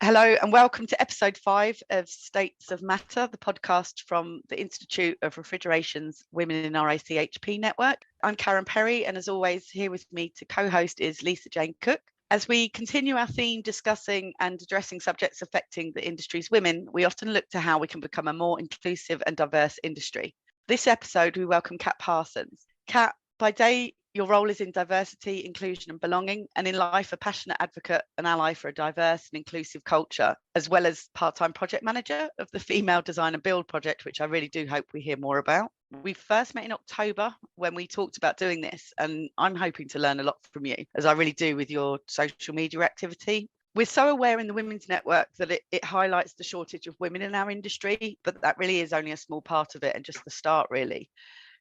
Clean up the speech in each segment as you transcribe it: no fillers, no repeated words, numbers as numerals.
Hello and welcome to episode 5 of States of Matter, the podcast from the Institute of Refrigeration's Women in RACHP network. I'm Karen Perry, and as always, here with me to co-host is Lisa Jane Cook. As we continue our theme discussing and addressing subjects affecting the industry's women, we often look to how we can become a more inclusive and diverse industry. This episode, we welcome Kat Parsons. Kat, by day, your role is in diversity, inclusion and belonging, and in life, a passionate advocate and ally for a diverse and inclusive culture, as well as part-time project manager of the Female Design and Build project, which I really do hope we hear more about. We first met in October when we talked about doing this, and I'm hoping to learn a lot from you, as I really do with your social media activity. We're so aware in the Women's Network that it highlights the shortage of women in our industry, but that really is only a small part of it and just the start, really.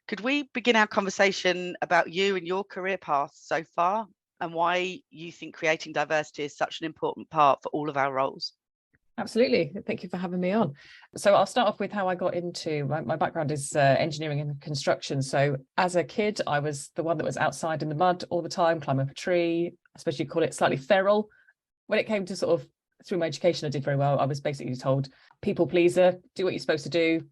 Could we begin our conversation about you and your career path so far and why you think creating diversity is such an important part for all of our roles? Absolutely. Thank you for having me on. So I'll start off with how I got into, my background is engineering and construction. So as a kid, I was the one that was outside in the mud all the time, climbing up a tree, especially call it slightly feral. When it came to sort of through my education, I did very well. I was basically told, people pleaser, do what you're supposed to do,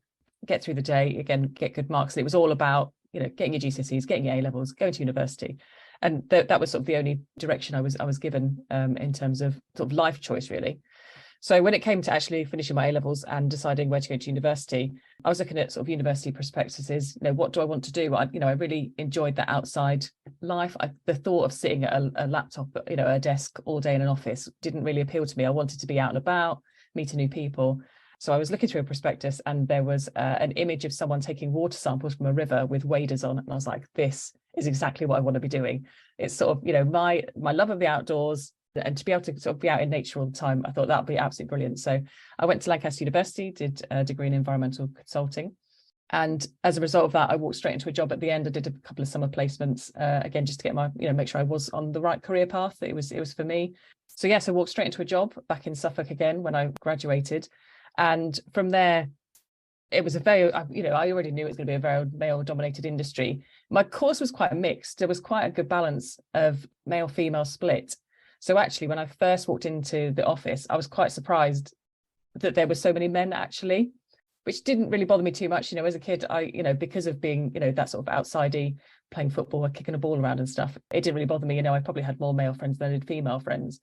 get through the day, again, get good marks. And it was all about, getting your GCSEs, getting your A-levels, going to university. And that was sort of the only direction I was given in terms of sort of life choice, really. So when it came to actually finishing my A-levels and deciding where to go to university, I was looking at sort of university prospectuses, what do I want to do? I really enjoyed that outside life. The thought of sitting at a laptop, a desk all day in an office didn't really appeal to me. I wanted to be out and about, meeting new people. So I was looking through a prospectus and there was an image of someone taking water samples from a river with waders on. And I was like, this is exactly what I want to be doing. It's sort of, my love of the outdoors and to be able to sort of be out in nature all the time. I thought that would be absolutely brilliant. So I went to Lancaster University, did a degree in environmental consulting. And as a result of that, I walked straight into a job at the end. I did a couple of summer placements, again, just to get my, make sure I was on the right career path. It was for me. So yes, I walked straight into a job back in Suffolk again when I graduated. And from there, it was a very, I already knew it was going to be a very male-dominated industry. My course was quite mixed. There was quite a good balance of male-female split. So actually, when I first walked into the office, I was quite surprised that there were so many men actually, which didn't really bother me too much. As a kid, because of being, that sort of outsidey, playing football, kicking a ball around and stuff, it didn't really bother me. I probably had more male friends than I did female friends.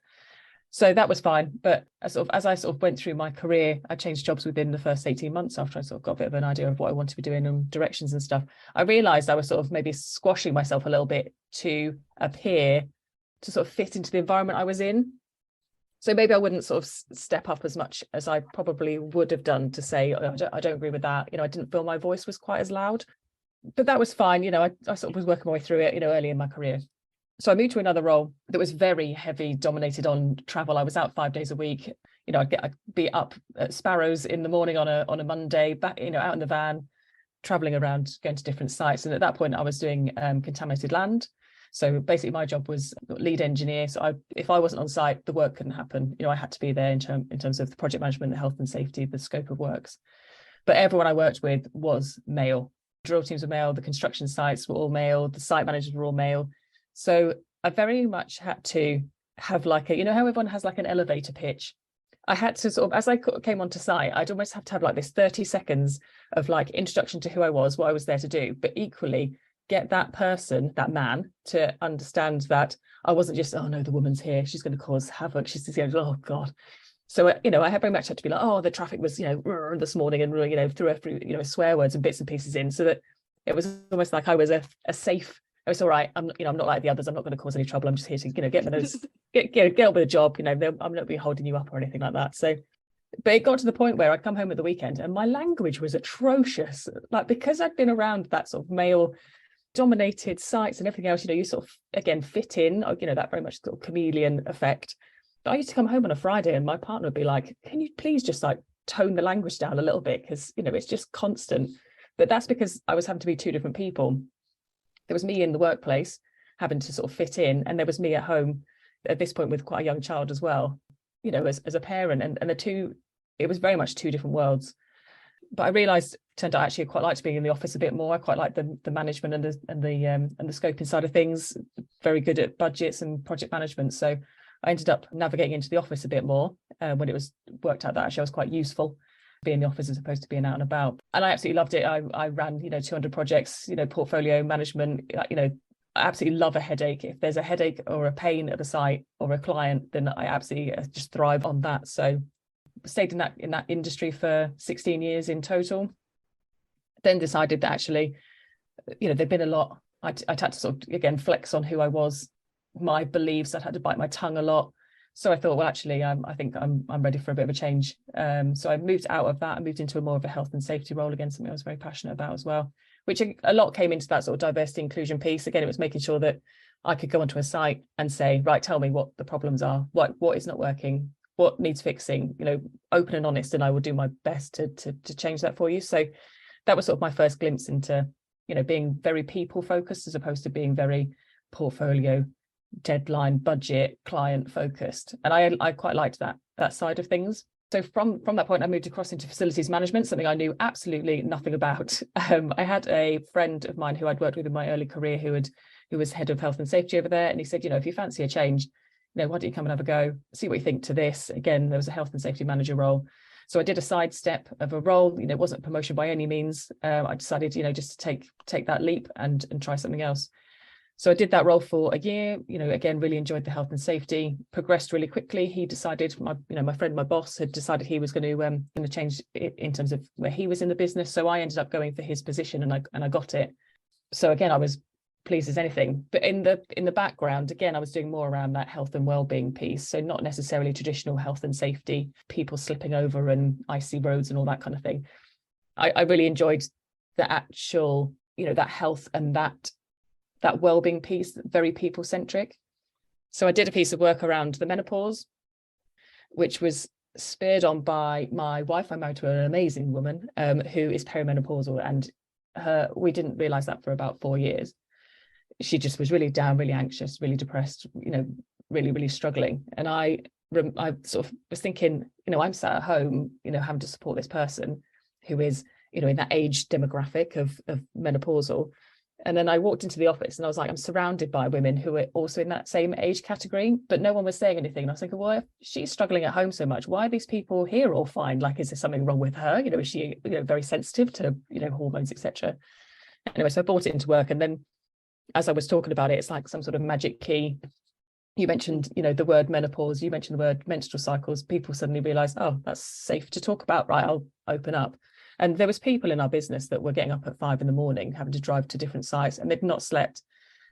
So that was fine. But as I went through my career, I changed jobs within the first 18 months after I sort of got a bit of an idea of what I wanted to be doing and directions and stuff. I realized I was sort of maybe squashing myself a little bit to appear to sort of fit into the environment I was in. So maybe I wouldn't sort of step up as much as I probably would have done to say, oh, I don't agree with that. I didn't feel my voice was quite as loud, but that was fine. I sort of was working my way through it, early in my career. So I moved to another role that was very heavy, dominated on travel. I was out 5 days a week. I'd be up at Sparrows in the morning on a Monday, back, out in the van, traveling around, going to different sites. And at that point, I was doing contaminated land. So basically, my job was lead engineer. So if I wasn't on site, the work couldn't happen. I had to be there in terms of the project management, the health and safety, the scope of works. But everyone I worked with was male. Drill teams were male. The construction sites were all male. The site managers were all male. So I very much had to have like how everyone has like an elevator pitch. I had to sort of, as I came onto site, I'd almost have to have like this 30 seconds of like introduction to who I was, what I was there to do, but equally get that person, that man, to understand that I wasn't just, oh no, the woman's here, she's going to cause havoc, she's just going, oh God. So, I had very much had to be like, oh, the traffic was, this morning and, threw swear words and bits and pieces in so that it was almost like I was a safe, it's all right. I'm not like the others. I'm not going to cause any trouble. I'm just here to, get my nose, get on with the job. I'm not be holding you up or anything like that. So, but it got to the point where I'd come home at the weekend and my language was atrocious. Like because I'd been around that sort of male dominated sites and everything else, you sort of again fit in, that very much sort of chameleon effect. But I used to come home on a Friday and my partner would be like, "Can you please just like tone the language down a little bit because it's just constant." But that's because I was having to be two different people. There was me in the workplace having to sort of fit in, and there was me at home at this point with quite a young child as well, as a parent, and the two, it was very much two different worlds. But I realized, turned out actually I quite liked being in the office a bit more. I quite like the management and the scoping side of things, very good at budgets and project management. So I ended up navigating into the office a bit more when it was worked out that actually I was quite useful being in the office as opposed to being out and about. And I absolutely loved it. I ran, 200 projects, portfolio management, I absolutely love a headache. If there's a headache or a pain at a site or a client, then I absolutely just thrive on that. So stayed in that industry for 16 years in total. Then decided that actually, there'd been a lot. I'd had to sort of, again, flex on who I was, my beliefs. I'd had to bite my tongue a lot. So I thought, well, actually, I think I'm ready for a bit of a change. So I moved out of that. I moved into a more of a health and safety role, again, something I was very passionate about as well, which a lot came into that sort of diversity inclusion piece. Again, it was making sure that I could go onto a site and say, right, tell me what the problems are, what is not working, what needs fixing, open and honest, and I will do my best to change that for you. So that was sort of my first glimpse into, being very people focused as opposed to being very portfolio, deadline, budget, client focused. And I quite liked that side of things. So from that point, I moved across into facilities management, something I knew absolutely nothing about. I had a friend of mine who I'd worked with in my early career who was head of health and safety over there. And he said, if you fancy a change, why don't you come and have a go, see what you think to this. Again, there was a health and safety manager role. So I did a sidestep of a role, it wasn't a promotion by any means. I decided, just to take that leap and try something else. So I did that role for a year, again, really enjoyed the health and safety, progressed really quickly. He decided, my friend, my boss had decided he was going to change it in terms of where he was in the business. So I ended up going for his position and I got it. So again, I was pleased as anything, but in the background, again, I was doing more around that health and well-being piece. So not necessarily traditional health and safety, people slipping over and icy roads and all that kind of thing. I really enjoyed the actual, that health and that well-being piece, very people-centric. So I did a piece of work around the menopause, which was speared on by my wife. I'm married to an amazing woman who is perimenopausal, and we didn't realize that for about 4 years. She just was really down, really anxious, really depressed, really, really struggling. And I sort of was thinking, I'm sat at home, having to support this person who is, in that age demographic of menopausal. And then I walked into the office and I was like, I'm surrounded by women who are also in that same age category, but no one was saying anything. And I was thinking, well, if she's struggling at home so much, why are these people here all fine? Like, is there something wrong with her? Is she, very sensitive to, hormones, etc. Anyway, so I brought it into work. And then as I was talking about it, it's like some sort of magic key. You mentioned, the word menopause, you mentioned the word menstrual cycles. People suddenly realize, oh, that's safe to talk about, right? I'll open up. And there was people in our business that were getting up at 5 a.m, having to drive to different sites, and they'd not slept,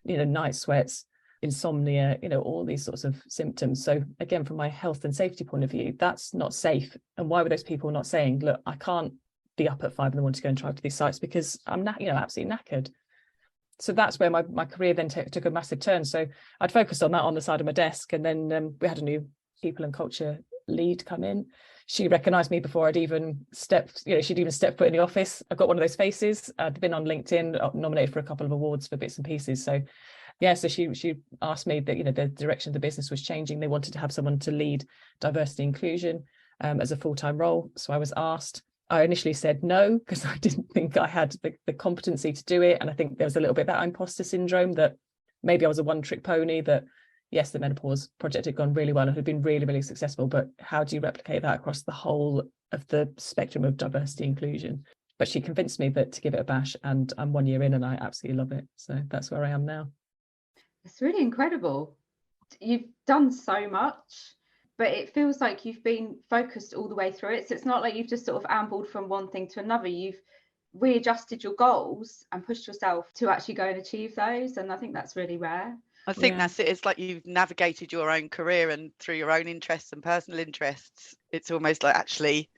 night sweats, insomnia, all these sorts of symptoms. So again, from my health and safety point of view, that's not safe. And why were those people not saying, look, I can't be up at 5 a.m to go and drive to these sites because I'm absolutely knackered. So that's where my career then took a massive turn. So I'd focused on that on the side of my desk. And then we had a new people and culture lead come in. She recognized me before I'd even stepped, she'd even stepped foot in the office. I've got one of those faces. I'd been on LinkedIn, nominated for a couple of awards for bits and pieces. So yeah, so she asked me that, the direction of the business was changing. They wanted to have someone to lead diversity inclusion as a full-time role. So I was asked. I initially said no, because I didn't think I had the competency to do it. And I think there was a little bit of that imposter syndrome, that maybe I was a one-trick pony, that yes, the menopause project had gone really well and had been really, really successful, but how do you replicate that across the whole of the spectrum of diversity inclusion? But she convinced me that to give it a bash, and I'm 1 year in and I absolutely love it. So that's where I am now. It's really incredible. You've done so much, but it feels like you've been focused all the way through it. So it's not like you've just sort of ambled from one thing to another. You've readjusted your goals and pushed yourself to actually go and achieve those. And I think that's really rare. I think that's it. It's like you've navigated your own career, and through your own interests and personal interests, it's almost like, actually,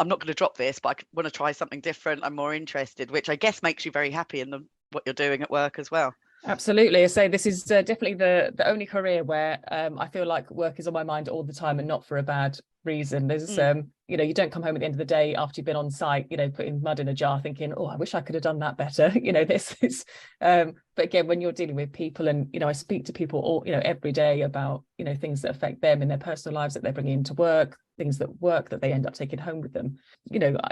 I'm not going to drop this, but I want to try something different. I'm more interested, which I guess makes you very happy in what you're doing at work as well. Absolutely. I say this is definitely the only career where I feel like work is on my mind all the time, and not for a bad reason. There's you don't come home at the end of the day after you've been on site, putting mud in a jar thinking, oh, I wish I could have done that better. This is but again, when you're dealing with people, and I speak to people all every day about things that affect them in their personal lives, that they're bringing into work, things that they end up taking home with them.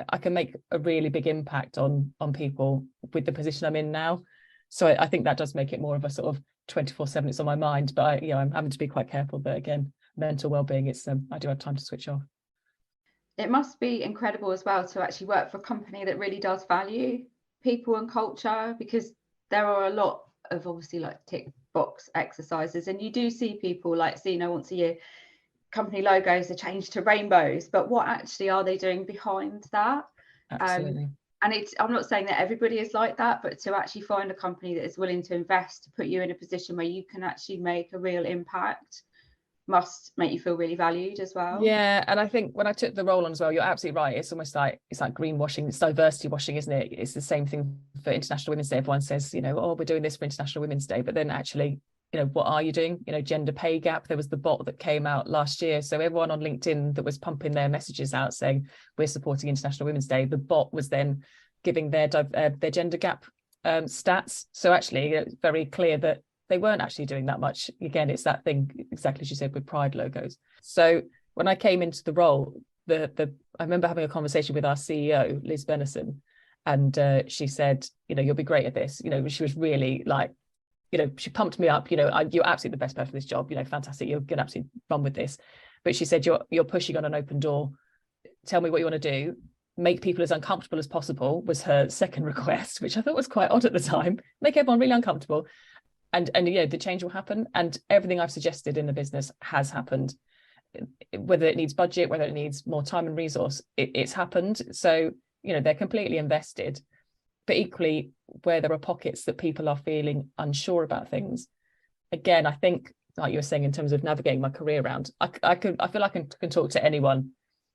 I can make a really big impact on people with the position I'm in now. So I think that does make it more of a sort of 24/7, it's on my mind, but I'm having to be quite careful. But again, mental well-being, it's I do have time to switch off. It must be incredible as well to actually work for a company that really does value people and culture, because there are a lot of obviously like tick box exercises, and you do see people like, so, once a year company logos are changed to rainbows, but what actually are they doing behind that? Absolutely. And I'm not saying that everybody is like that, but to actually find a company that is willing to invest, to put you in a position where you can actually make a real impact, must make you feel really valued as well. Yeah, and I think when I took the role on as well, you're absolutely right. It's almost like greenwashing, it's diversity washing, isn't it? It's the same thing for International Women's Day. Everyone says, oh, we're doing this for International Women's Day, but then actually, what are you doing? Gender pay gap. There was the bot that came out last year. So everyone on LinkedIn that was pumping their messages out saying we're supporting International Women's Day, the bot was then giving their gender gap stats. So actually, it's very clear that they weren't actually doing that much. Again, it's that thing, exactly as you said, with pride logos. So when I came into the role, I remember having a conversation with our CEO, Liz Benison, and she said, you'll be great at this. She was really like, she pumped me up, you're absolutely the best person for this job, fantastic, you're going to absolutely run with this. But she said, you're pushing on an open door. Tell me what you want to do. Make people as uncomfortable as possible was her second request, which I thought was quite odd at the time. Make everyone really uncomfortable. And the change will happen. And everything I've suggested in the business has happened. Whether it needs budget, whether it needs more time and resource, it's happened. So, they're completely invested. But equally, where there are pockets that people are feeling unsure about things, again, I think, like you were saying, in terms of navigating my career around, I feel like I can talk to anyone.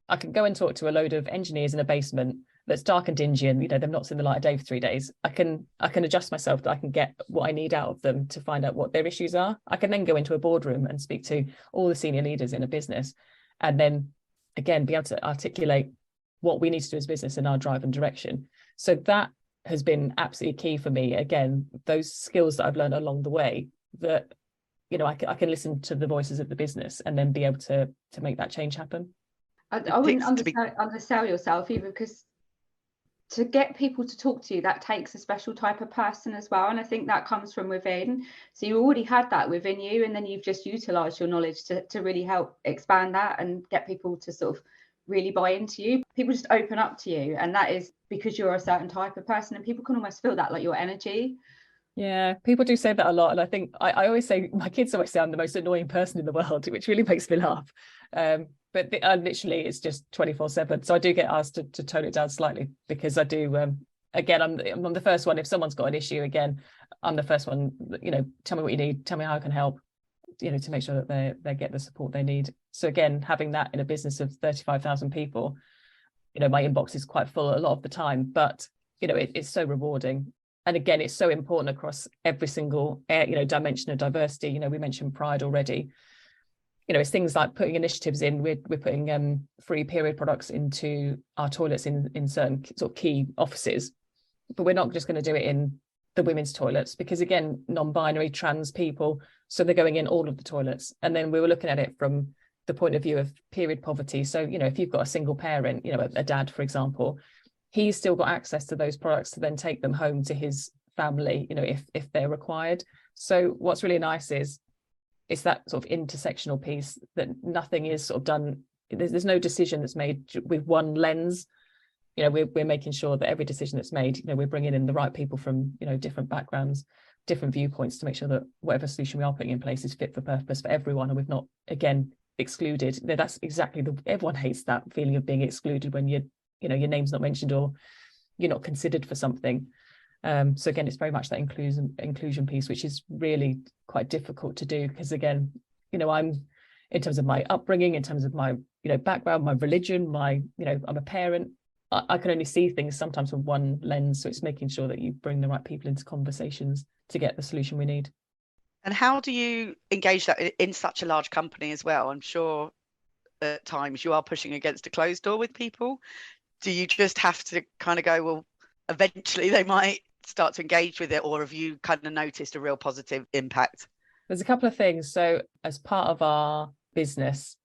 I can go and talk to a load of engineers in a basement that's dark and dingy, and they've not seen the light of day for 3 days. I can adjust myself that I can get what I need out of them to find out what their issues are. I can then go into a boardroom and speak to all the senior leaders in a business, and then again be able to articulate what we need to do as business and our drive and direction. So that has been absolutely key for me. Again, those skills that I've learned along the way, that I can listen to the voices of the business and then be able to make that change happen. I wouldn't undersell yourself either, because to get people to talk to you, that takes a special type of person as well, and I think that comes from within. So you already had that within you, and then you've just utilized your knowledge to really help expand that and get people to sort of really buy into you. People just open up to you, and that is because you're a certain type of person, and people can almost feel that, like your energy. Yeah, people do say that a lot, and I think I always say, my kids always say I'm the most annoying person in the world, which really makes me laugh. But literally, it's just 24/7. So I do get asked to tone it down slightly, because I do. Again, I'm the first one. If someone's got an issue, again, I'm the first one. Tell me what you need. Tell me how I can help. To make sure that they get the support they need. So again, having that in a business of 35,000 people, my inbox is quite full a lot of the time. But it's so rewarding. And again, it's so important across every single dimension of diversity. We mentioned pride already. It's things like putting initiatives in. We're putting free period products into our toilets in certain sort of key offices, but we're not just going to do it in the women's toilets, because again, non-binary, trans people, so they're going in all of the toilets. And then we were looking at it from the point of view of period poverty. So if you've got a single parent, a dad, for example, he's still got access to those products to then take them home to his family, if they're required. So what's really nice is it's that sort of intersectional piece, that nothing is sort of done. There's no decision that's made with one lens. We're making sure that every decision that's made, we're bringing in the right people from, different backgrounds, different viewpoints, to make sure that whatever solution we are putting in place is fit for purpose for everyone, and we've not, again, excluded. That's exactly everyone hates that feeling of being excluded when your name's not mentioned or you're not considered for something. So again, it's very much that inclusion piece, which is really quite difficult to do, because again, I'm, in terms of my upbringing, in terms of my background, my religion, I'm a parent, I can only see things sometimes from one lens. So it's making sure that you bring the right people into conversations to get the solution we need. And how do you engage that in such a large company as well? I'm sure at times you are pushing against a closed door with people. Do you just have to kind of go, well, eventually they might start to engage with it, or have you kind of noticed a real positive impact? There's a couple of things. So as part of our business,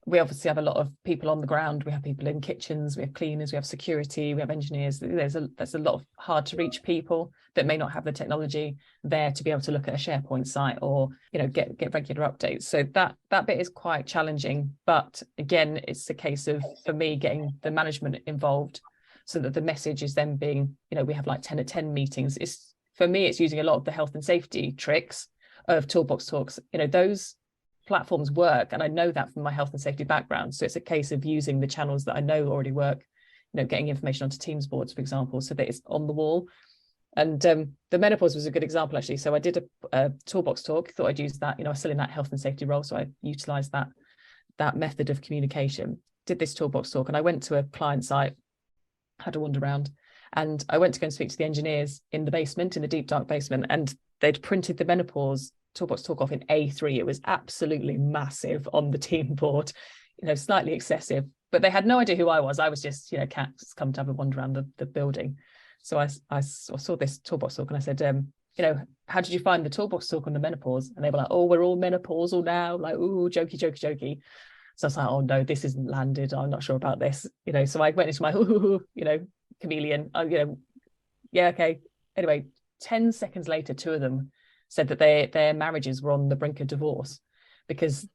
We obviously have a lot of people on the ground. We have people in kitchens, we have cleaners, we have security, we have engineers. There's a lot of hard to reach people that may not have the technology there to be able to look at a SharePoint site or, you know, get regular updates. So that bit is quite challenging. But again, it's a case of, for me, getting the management involved so that the message is then being, you know, we have like 10 at 10 meetings. For me, it's using a lot of the health and safety tricks of Toolbox Talks. You know, those platforms work, and I know that from my health and safety background. So it's a case of using the channels that I know already work, you know, getting information onto Teams boards, for example, so that it's on the wall. And the menopause was a good example, actually. So I did a Toolbox Talk, thought I'd use that, you know, I was still in that health and safety role, so I utilized that method of communication, did this Toolbox Talk, and I went to a client site, had a wander around, and I went to go and speak to the engineers in the basement, in the deep dark basement, and they'd printed the menopause Toolbox Talk off in A3. It was absolutely massive on the team board, you know, slightly excessive, but they had no idea who I was. I was just, you know, cats come to have a wander around the building. So I saw this Toolbox Talk and I said, you know, how did you find the Toolbox Talk on the menopause? And they were like, oh, we're all menopausal now, like, ooh, jokey. So I was like, oh no, this isn't landed. I'm not sure about this, you know. So I went into my, you know, chameleon, you know, yeah, okay. Anyway, 10 seconds later, two of them said that their marriages were on the brink of divorce because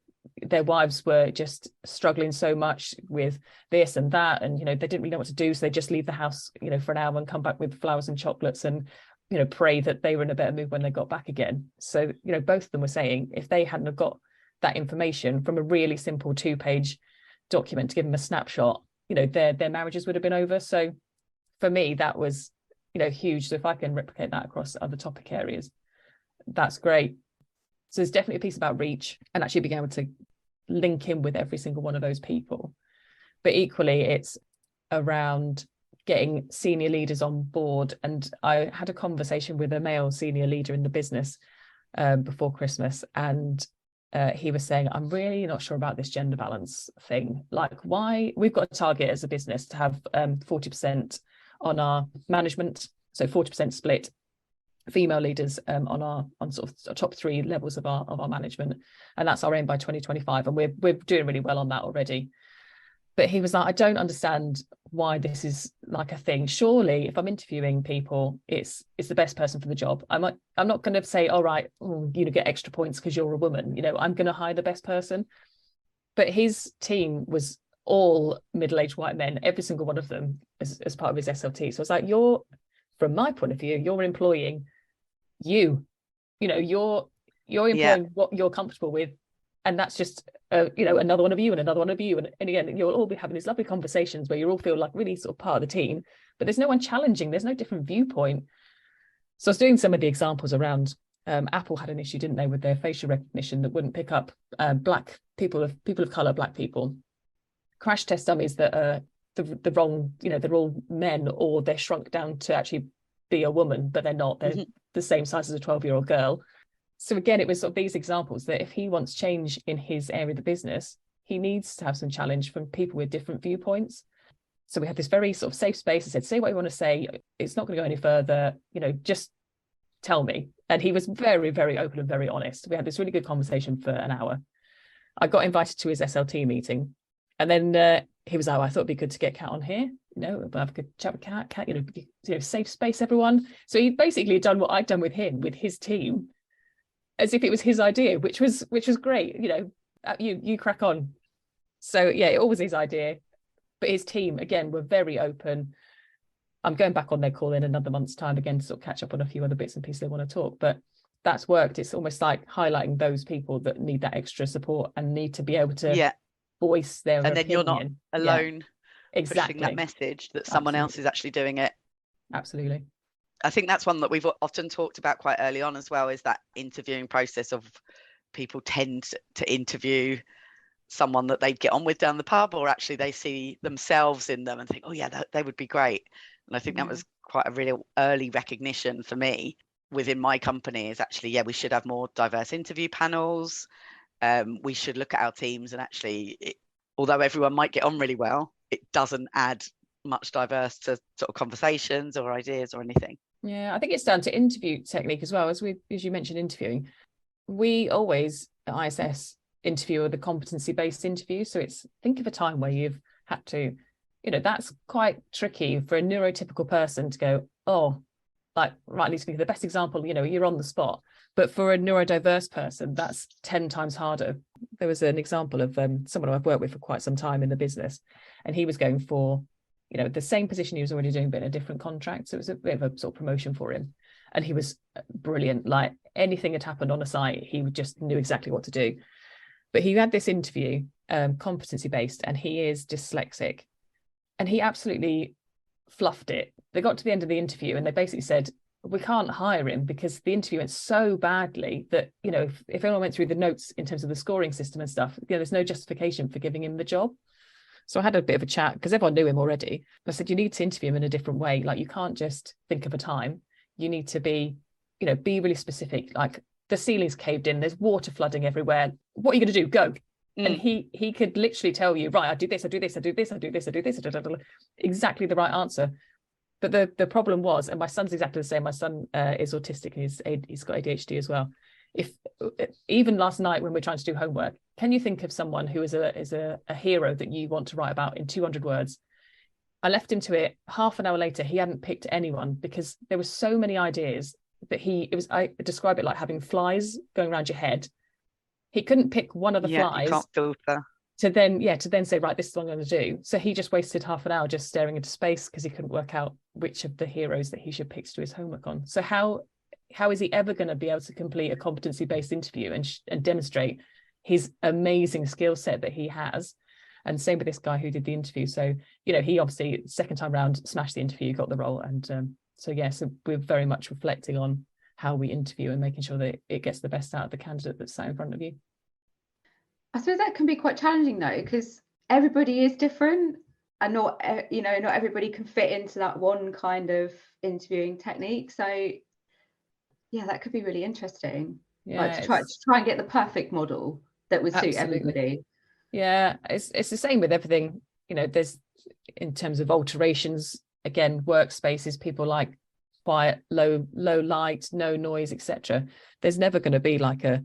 their wives were just struggling so much with this and that, and, you know, they didn't really know what to do, so they just leave the house, you know, for an hour and come back with flowers and chocolates and, you know, pray that they were in a better mood when they got back again. So, you know, both of them were saying if they hadn't have got that information from a really simple 2-page document to give them a snapshot, you know, their marriages would have been over. So for me, that was, you know, huge. So if I can replicate that across other topic areas, that's great. So there's definitely a piece about reach and actually being able to link in with every single one of those people. But equally, it's around getting senior leaders on board. And I had a conversation with a male senior leader in the business before Christmas, and he was saying, I'm really not sure about this gender balance thing. Like, why? We've got a target as a business to have 40% on our management, so 40% split female leaders on sort of top 3 levels of our management, and that's our aim by 2025, and we're doing really well on that already. But he was like, I don't understand why this is like a thing. Surely if I'm interviewing people, it's the best person for the job. I'm not going to say, all right, you know, get extra points because you're a woman, you know, I'm going to hire the best person. But his team was all middle-aged white men, every single one of them as part of his SLT. So it's like, from my point of view, you're employing you know, you're employing what you're comfortable with, and that's just you know, another one of you and another one of you, and again, you'll all be having these lovely conversations where you all feel like really sort of part of the team, but there's no one challenging, there's no different viewpoint. So I was doing some of the examples around Apple had an issue, didn't they, with their facial recognition that wouldn't pick up black people of color, black people, crash test dummies that are the wrong, you know, they're all men, or they're shrunk down to actually be a woman, but they're not, they're the same size as a 12-year-old girl. So again, it was sort of these examples that if he wants change in his area of the business, he needs to have some challenge from people with different viewpoints. So we had this very sort of safe space. I said, say what you want to say. It's not going to go any further, you know, just tell me. And he was very, very open and very honest. We had this really good conversation for an hour. I got invited to his SLT meeting, and then he was like, oh, I thought it'd be good to get Kat on here. You know, we'll have a good chat with Kat, you know, safe space, everyone. So he basically done what I'd done with him, with his team, as if it was his idea, which was great. You know, you crack on. So yeah, it was his idea, but his team again were very open. I'm going back on their call in another month's time again to sort of catch up on a few other bits and pieces they want to talk, but that's worked. It's almost like highlighting those people that need that extra support and need to be able to voice their opinion. Then you're not alone. Exactly. Pushing that message that someone else is actually doing it. Absolutely. I think that's one that we've often talked about quite early on as well, is that interviewing process of people tend to interview someone that they'd get on with down the pub, or actually they see themselves in them and think, oh yeah, they would be great. And I think that was quite a real early recognition for me within my company, is actually, we should have more diverse interview panels. We should look at our teams, and actually, although everyone might get on really well, it doesn't add much diverse to sort of conversations or ideas or anything. Yeah, I think it's down to interview technique as well. As you mentioned, interviewing, we always at ISS interview or the competency-based interview. So it's, think of a time where you've had to, that's quite tricky for a neurotypical person to go, oh, like, rightly speaking, the best example, you're on the spot. But for a neurodiverse person, that's 10 times harder. There was an example of someone I've worked with for quite some time in the business, and he was going for, the same position he was already doing, but in a different contract. So it was a bit of a sort of promotion for him. And he was brilliant. Like, anything had happened on a site, he just knew exactly what to do. But he had this interview, competency-based, and he is dyslexic. And he absolutely fluffed it. They got to the end of the interview and they basically said, we can't hire him because the interview went so badly that, if anyone went through the notes in terms of the scoring system and stuff, there's no justification for giving him the job. So I had a bit of a chat because everyone knew him already. I said, you need to interview him in a different way. Like, you can't just think of a time. You need to be really specific. Like, the ceiling's caved in, there's water flooding everywhere. What are you going to do? Go. And he could literally tell you, right, I do this, I do this, I do this, I do this, I do this, exactly the right answer. But the problem was, and my son's exactly the same. My son is autistic. He's got ADHD as well. If even last night when we're trying to do homework, can you think of someone who is a hero that you want to write about in 200 words? I left him to it. Half an hour later, he hadn't picked anyone because there were so many ideas that I describe it like having flies going around your head. He couldn't pick one of the flies. You can't filter. To then say, right, this is what I'm going to do. So he just wasted half an hour just staring into space because he couldn't work out which of the heroes that he should pick to do his homework on. So how is he ever going to be able to complete a competency-based interview and demonstrate his amazing skill set that he has? And same with this guy who did the interview. So, he obviously, second time round, smashed the interview, got the role. And so we're very much reflecting on how we interview and making sure that it gets the best out of the candidate that's sat in front of you. I suppose that can be quite challenging though, because everybody is different and not everybody can fit into that one kind of interviewing technique. So yeah, that could be really interesting. Yeah, like to try and get the perfect model that would suit everybody. Yeah, it's the same with everything. There's, in terms of alterations, again, workspaces, people like quiet, low light, no noise, etc. There's never going to be like a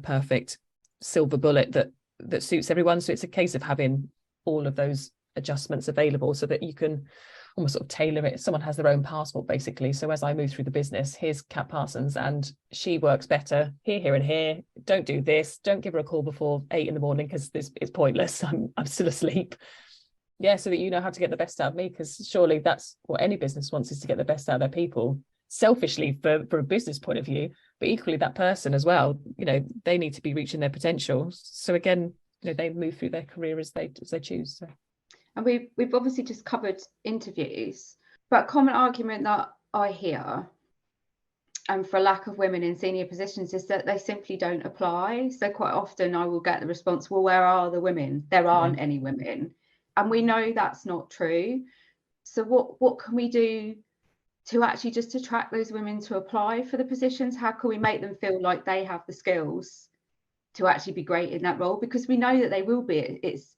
perfect silver bullet that suits everyone. So it's a case of having all of those adjustments available so that you can almost sort of tailor it. Someone has their own passport basically. So as I move through the business, here's Kat Parsons and she works better here and here. Don't do this. Don't give her a call before 8 a.m. because it's pointless. I'm still asleep. Yeah, so that you know how to get the best out of me, because surely that's what any business wants, is to get the best out of their people, selfishly for a business point of view, but equally that person as well, they need to be reaching their potential. So again, they move through their career as they choose. So. And we've obviously just covered interviews, but a common argument that I hear, and for lack of women in senior positions, is that they simply don't apply. So quite often I will get the response, well, where are the women? There aren't any women. And we know that's not true. So what can we do to actually just attract those women to apply for the positions? How can we make them feel like they have the skills to actually be great in that role? Because we know that they will be. It's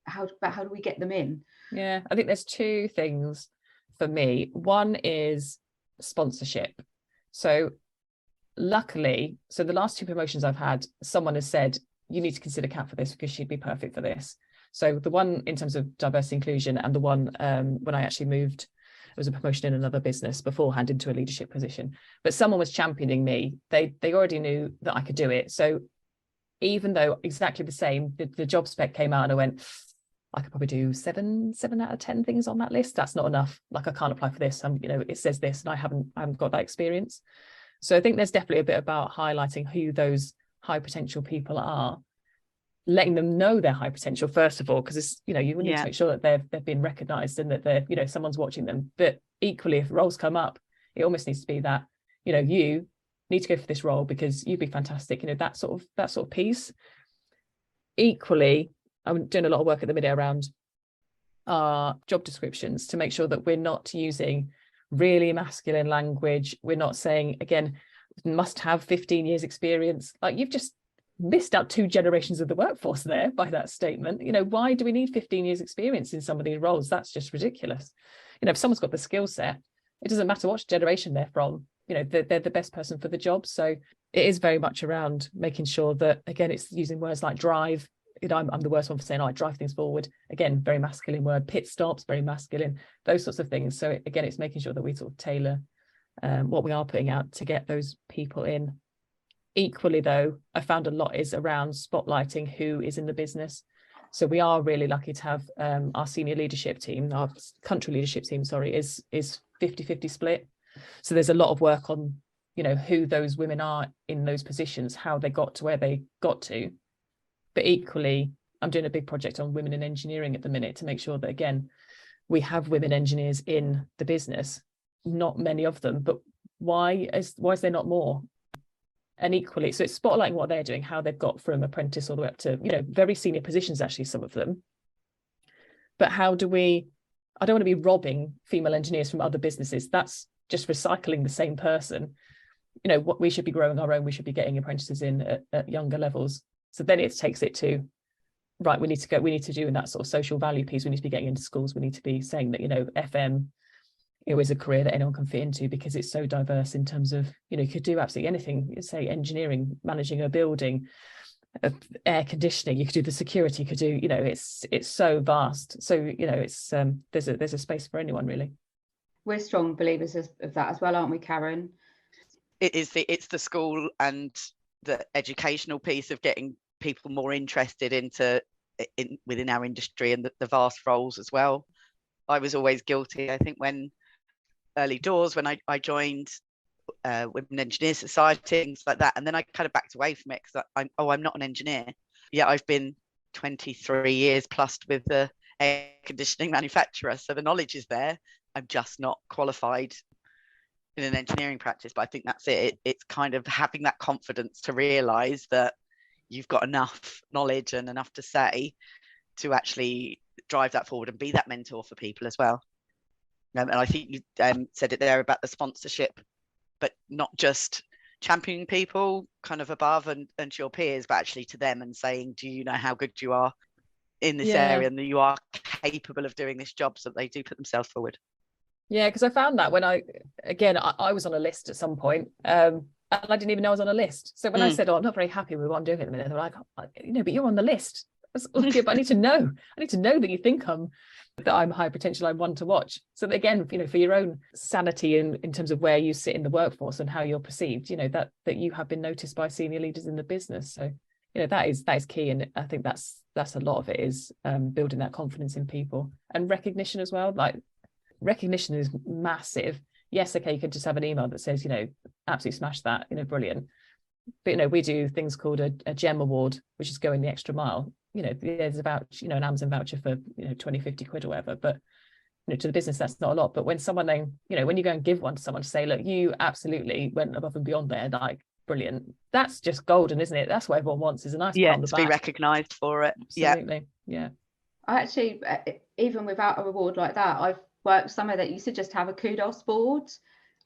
how do we get them in? Yeah, I think there's two things for me. One is sponsorship. So luckily, the last 2 promotions I've had, someone has said, you need to consider Kat for this because she'd be perfect for this. So the one in terms of diversity inclusion, and the one when I actually moved, it was a promotion in another business beforehand into a leadership position, but someone was championing me. They already knew that I could do it. So even though exactly the same, the job spec came out and I went, I could probably do 7 out of 10 things on that list. That's not enough. Like, I can't apply for this. It says this and I haven't got that experience. So I think there's definitely a bit about highlighting who those high potential people are, letting them know they're high potential first of all, because it's, you need to make sure that they've been recognized and that they're, someone's watching them. But equally, if roles come up, it almost needs to be that, you need to go for this role because you'd be fantastic. That sort of piece. Equally, I'm doing a lot of work at the minute around our job descriptions to make sure that we're not using really masculine language. We're not saying, again, must have 15 years experience. Like, you've just missed out 2 generations of the workforce there by that statement. Why do we need 15 years experience in some of these roles? That's just ridiculous. If someone's got the skill set, it doesn't matter what generation they're from, they're the best person for the job. So it is very much around making sure that, again, it's using words like drive. I'm the worst one for saying, I drive things forward. Again, very masculine word. Pit stops, very masculine, those sorts of things. So again, it's making sure that we sort of tailor what we are putting out to get those people in. Equally, though, I found a lot is around spotlighting who is in the business. So we are really lucky to have our senior leadership team, our country leadership team, sorry, is 50-50 split. So there's a lot of work on, who those women are in those positions, how they got to where they got to. But equally, I'm doing a big project on women in engineering at the minute to make sure that, again, we have women engineers in the business. Not many of them, but why is there not more? And equally, so it's spotlighting what they're doing, how they've got from apprentice all the way up to, very senior positions, actually, some of them. But I don't want to be robbing female engineers from other businesses. That's just recycling the same person. What we should be growing our own, we should be getting apprentices in at younger levels. So then it takes it to, right, we need to do in that sort of social value piece. We need to be getting into schools. We need to be saying that, FM, is a career that anyone can fit into because it's so diverse in terms of, you could do absolutely anything. Say engineering, managing a building, air conditioning, you could do the security, you could do, it's so vast. So, it's there's a space for anyone, really. We're strong believers of that as well, aren't we, Karen? It's the school and the educational piece of getting people more interested within our industry and the vast roles as well. I was always guilty, I think, when early doors, when I joined Women Engineers Society, things like that, and then I kind of backed away from it because I'm not an engineer. Yeah, I've been 23 years plus with the air conditioning manufacturer, so the knowledge is there. I'm just not qualified in an engineering practice, but I think that's it. It's kind of having that confidence to realise that you've got enough knowledge and enough to say to actually drive that forward and be that mentor for people as well. And I think you said it there about the sponsorship, but not just championing people kind of above and to your peers, but actually to them and saying, do you know how good you are in this area and that you are capable of doing this job, so that they do put themselves forward. Yeah, because I found that when I was on a list at some point, and I didn't even know I was on a list. So when I said, I'm not very happy with what I'm doing at the minute, they're like, but you're on the list. Okay, but I need to know that you think that I'm high potential, I'm one to watch. So again, for your own sanity in terms of where you sit in the workforce and how you're perceived, that you have been noticed by senior leaders in the business. So that is key, and I think that's a lot of it is building that confidence in people and recognition as well. Like, recognition is massive. Yes, okay, you could just have an email that says, absolutely smash that, brilliant. But we do things called a gem award, which is going the extra mile. There's about an Amazon voucher for 20, 50 quid or whatever, but to the business that's not a lot. But when someone then, when you go and give one to someone to say, look, you absolutely went above and beyond there, like, brilliant, that's just golden, isn't it? That's what everyone wants, is a nice pat on the back. To be recognized for it. Absolutely. Yeah. I actually, even without a reward like that, I've worked somewhere that used to just have a kudos board,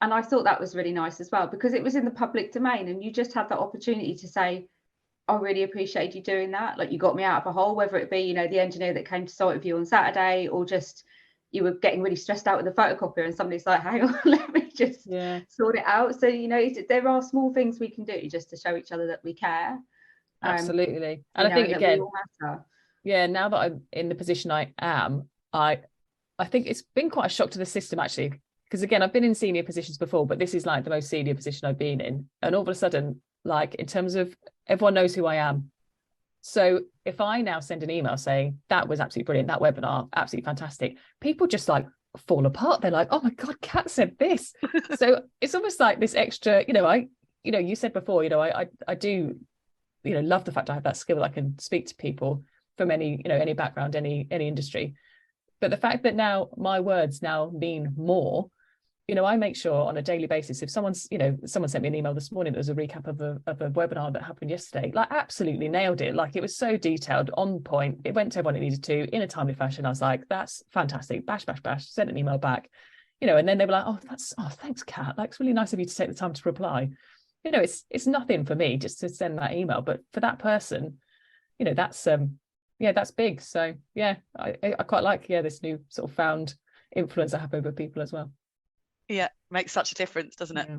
and I thought that was really nice as well, because it was in the public domain and you just had that opportunity to say, I really appreciate you doing that, like, you got me out of a hole, whether it be the engineer that came to site with you on Saturday, or just you were getting really stressed out with the photocopier and somebody's like, hang on, let me just sort it out. So there are small things we can do just to show each other that we care. Absolutely. And I think, again, matter. Now that I'm in the position I am, I think it's been quite a shock to the system, actually, because again, I've been in senior positions before, but this is like the most senior position I've been in. And all of a sudden, like, in terms of everyone knows who I am. So if I now send an email saying that was absolutely brilliant, that webinar, absolutely fantastic, people just like fall apart. They're like, oh my God, Kat said this. So it's almost like this extra, you said before, I do, love the fact I have that skill. I can speak to people from any background, any industry. But the fact that now my words now mean more, I make sure on a daily basis, if someone sent me an email this morning that was a recap of a webinar that happened yesterday, like, absolutely nailed it. Like, it was so detailed, on point. It went to everyone it needed to in a timely fashion. I was like, that's fantastic. Bash, bash, bash. Sent an email back, and then they were like, oh, thanks, Kat. Like, it's really nice of you to take the time to reply. It's nothing for me just to send that email, but for that person, that's that's big. So I quite like this new sort of found influence I have over people as well. Yeah, makes such a difference, doesn't it?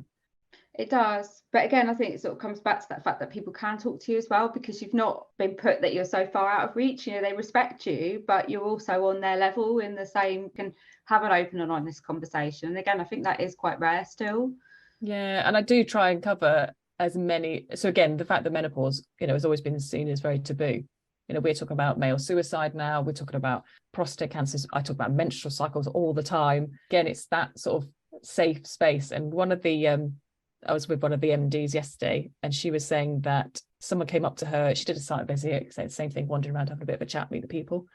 It does. But again, I think it sort of comes back to that fact that people can talk to you as well, because you've not been put that you're so far out of reach. You know, they respect you, but you're also on their level in the same, can have an open and honest conversation. And again, I think that is quite rare still. Yeah, and I do try and cover as many. So again, the fact that menopause, you know, has always been seen as very taboo. You know, we're talking about male suicide now. We're talking about prostate cancers. I talk about menstrual cycles all the time. Again, it's that sort of safe space. And one of the I was with one of the MDs yesterday, and she was saying that someone came up to her. She did a site visit, said the same thing, wandering around having a bit of a chat, meet the people.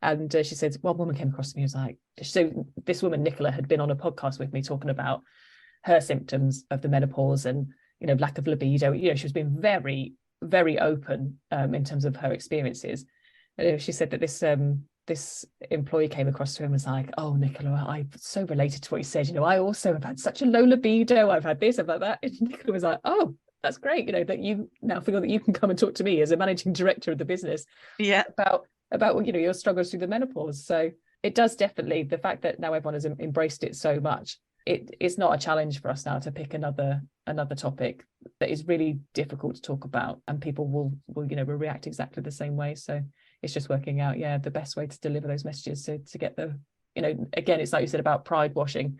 And she said, one woman came across to me, was like, so this woman, Nicola, had been on a podcast with me talking about her symptoms of the menopause and, you know, lack of libido. You know, she was being very, very open in terms of her experiences. She said that this employee came across to him and was like, oh, Nicola, I so related to what you said. You know, I also have had such a low libido. I've had this, I've had that. And Nicola was like, oh, that's great. You know, that you now feel that you can come and talk to me as a managing director of the business. Yeah. About, you know, your struggles through the menopause. So it does definitely, the fact that now everyone has embraced it so much, it's not a challenge for us now to pick another topic that is really difficult to talk about, and people will you know, will react exactly the same way. So it's just working out, the best way to deliver those messages to get the, you know, again, it's like you said about pride washing.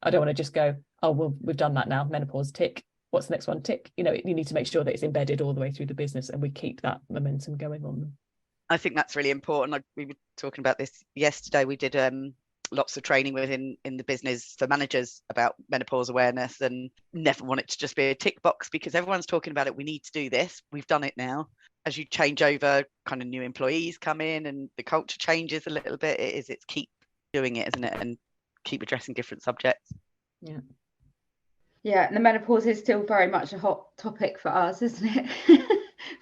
I don't want to just go, oh, well, we've done that now, menopause, tick. What's the next one? Tick. You know, you need to make sure that it's embedded all the way through the business, and we keep that momentum going on them. I think that's really important. We were talking about this yesterday. We did lots of training within in the business for managers about menopause awareness, and never want it to just be a tick box, because everyone's talking about it. We need to do this. We've done it now. As you change over, kind of new employees come in and the culture changes a little bit. It's keep doing it, isn't it? And keep addressing different subjects. Yeah. Yeah, and the menopause is still very much a hot topic for us, isn't it?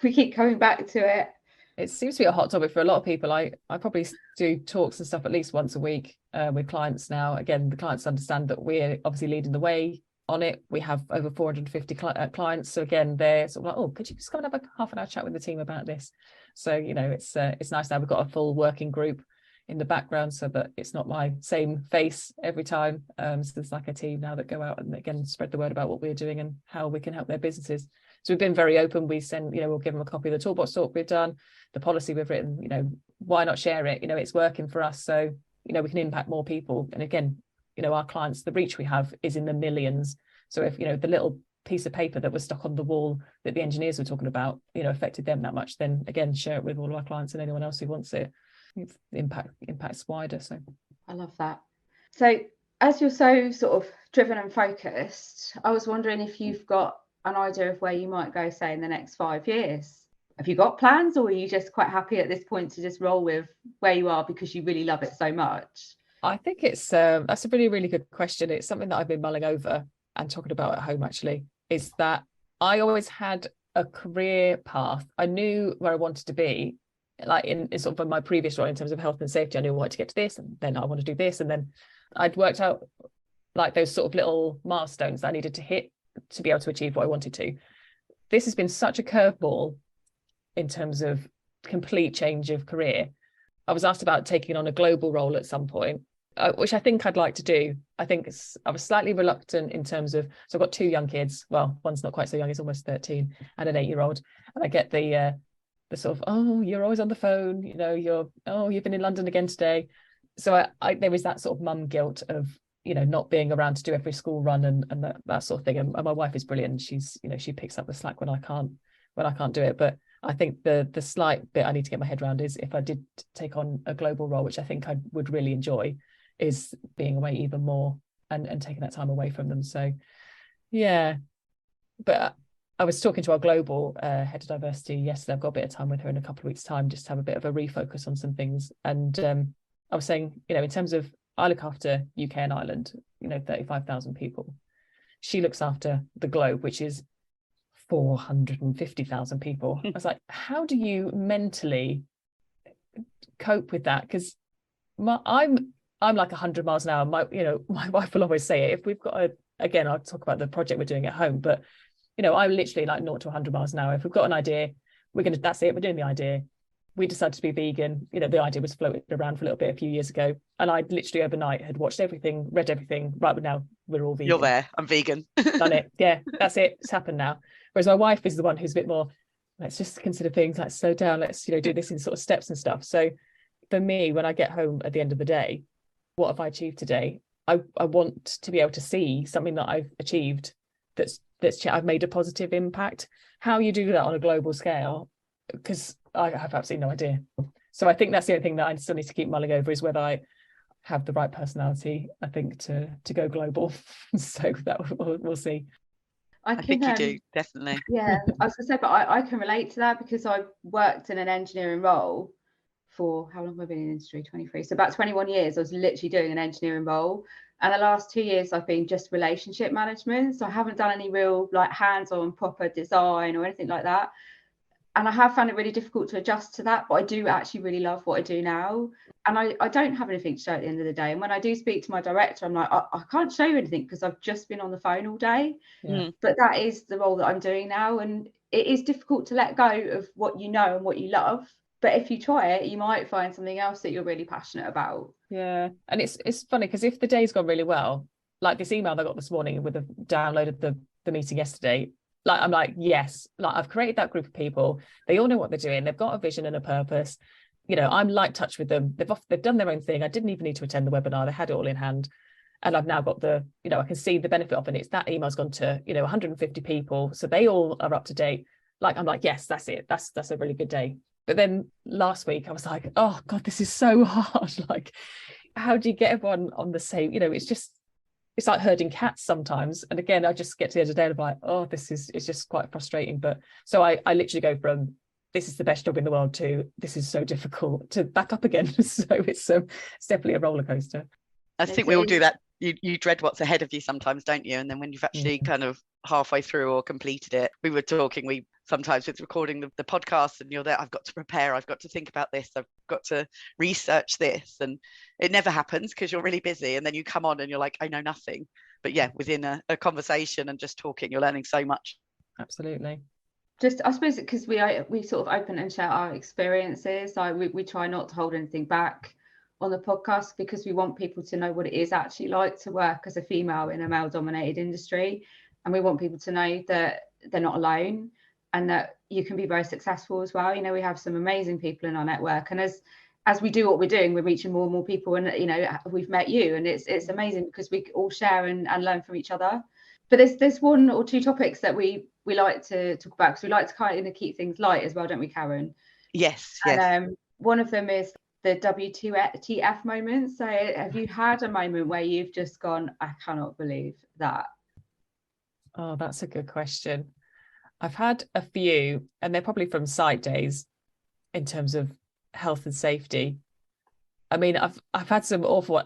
We keep coming back to it. It seems to be a hot topic for a lot of people. I probably do talks and stuff at least once a week with clients now. Again, the clients understand that we're obviously leading the way on it. We have over 450 clients. So again, they're sort of like, oh, could you just come and have a half an hour chat with the team about this? So, you know, it's nice now. We've got a full working group in the background so that it's not my same face every time. So there's like a team now that go out and again spread the word about what we're doing and how we can help their businesses. So we've been very open. We send, you know, we'll give them a copy of the toolbox talk we've done, the policy we've written. You know, why not share it? You know, it's working for us, so you know we can impact more people. And again, you know, our clients, the reach we have is in the millions. So if, you know, the little piece of paper that was stuck on the wall that the engineers were talking about, you know, affected them that much, then again, share it with all of our clients and anyone else who wants it. Impacts wider. So I love that. So as you're so sort of driven and focused, I was wondering if you've got an idea of where you might go, say, in the next 5 years. Have you got plans, or are you just quite happy at this point to just roll with where you are because you really love it so much? I think it's that's a really, really good question. It's something that I've been mulling over and talking about at home, actually, is that I always had a career path. I knew where I wanted to be, like in sort of my previous role in terms of health and safety. I knew I wanted to get to this, and then I want to do this, and then I'd worked out like those sort of little milestones that I needed to hit to be able to achieve what I wanted to. This has been such a curveball in terms of complete change of career. I was asked about taking on a global role at some point, which I think I'd like to do. I was slightly reluctant in terms of, so I've got 2 young kids. Well, one's not quite so young, he's almost 13, and an 8-year-old. And I get the sort of, oh, you're always on the phone, you know, you've been in London again today. So there was that sort of mum guilt of, you know, not being around to do every school run and that sort of thing. And my wife is brilliant. She's, you know, she picks up the slack when I can't do it. But I think the slight bit I need to get my head around is if I did take on a global role, which I think I would really enjoy, is being away even more and taking that time away from them. So yeah, but I was talking to our global head of diversity yesterday. I've got a bit of time with her in a couple of weeks' time, just to have a bit of a refocus on some things. And I was saying, you know, in terms of, I look after UK and Ireland, you know, 35,000 people. She looks after the globe, which is 450,000 people. I was like, how do you mentally cope with that? Because I'm like 100 miles an hour. My wife will always say it. If we've got again, I'll talk about the project we're doing at home, but you know, I'm literally like 0 to 100 miles an hour. If we've got an idea, that's it. We're doing the idea. we decided to be vegan. You know, the idea was floated around for a little bit a few years ago. And I literally overnight had watched everything, read everything. Right, but now we're all vegan. You're there. I'm vegan. Done it. Yeah, that's it. It's happened now. Whereas my wife is the one who's a bit more, let's just consider things, let's slow down, let's, do this in sort of steps and stuff. So for me, when I get home at the end of the day, what have I achieved today? I want to be able to see something that I've achieved that's I've made a positive impact. How you do that on a global scale, because I have absolutely no idea. So I think that's the only thing that I still need to keep mulling over, is whether I have the right personality, I think, to go global. So that we'll see. I think you do, definitely. Yeah, I was going to say, but I can relate to that, because I worked in an engineering role for, how long have I been in the industry? 23. So about 21 years, I was literally doing an engineering role. And the last 2 years, I've been just relationship management. So I haven't done any real like hands-on proper design or anything like that. And I have found it really difficult to adjust to that. But I do actually really love what I do now. And I don't have anything to show at the end of the day. And when I do speak to my director, I'm like, I can't show you anything because I've just been on the phone all day. Yeah. But that is the role that I'm doing now. And it is difficult to let go of what you know and what you love. But if you try it, you might find something else that you're really passionate about. Yeah. And it's funny, because if the day's gone really well, like this email I got this morning with the downloaded the meeting yesterday, like I'm like, yes, like I've created that group of people. They all know what they're doing. They've got a vision and a purpose. I'm light touch with them. They've done their own thing. I didn't even need to attend the webinar. They had it all in hand. And I've now got I can see the benefit of it. It's that email's gone to, 150 people. So they all are up to date. Like, I'm like, yes, that's it. That's a really good day. But then last week I was like, oh God, this is so hard. Like, how do you get everyone on the same, it's like herding cats sometimes. And again, I just get to the end of the day and I'm like, oh, it's just quite frustrating. But so I literally go from, this is the best job in the world, to this is so difficult, to back up again. So it's definitely a roller coaster. I think we all do that. You dread what's ahead of you sometimes, don't you? And then when you've actually kind of halfway through or completed it, we were talking, sometimes with recording the podcast, and you're there, I've got to prepare, I've got to think about this, I've got to research this, and it never happens because you're really busy, and then you come on and you're like, I know nothing. But yeah, within a conversation and just talking, you're learning so much. Absolutely. Just, I suppose, because we sort of open and share our experiences. We try not to hold anything back on the podcast, because we want people to know what it is actually like to work as a female in a male dominated industry. And we want people to know that they're not alone, and that you can be very successful as well. We have some amazing people in our network, and as we do what we're doing, we're reaching more and more people, and we've met you, and it's amazing because we all share and learn from each other. But there's one or two topics that we like to talk about, because we like to kind of keep things light as well, don't we, Karen? Yes. And one of them is the WTF moment. So have you had a moment where you've just gone, I cannot believe that? Oh, that's a good question. I've had a few, and they're probably from site days in terms of health and safety. I mean, I've had some awful.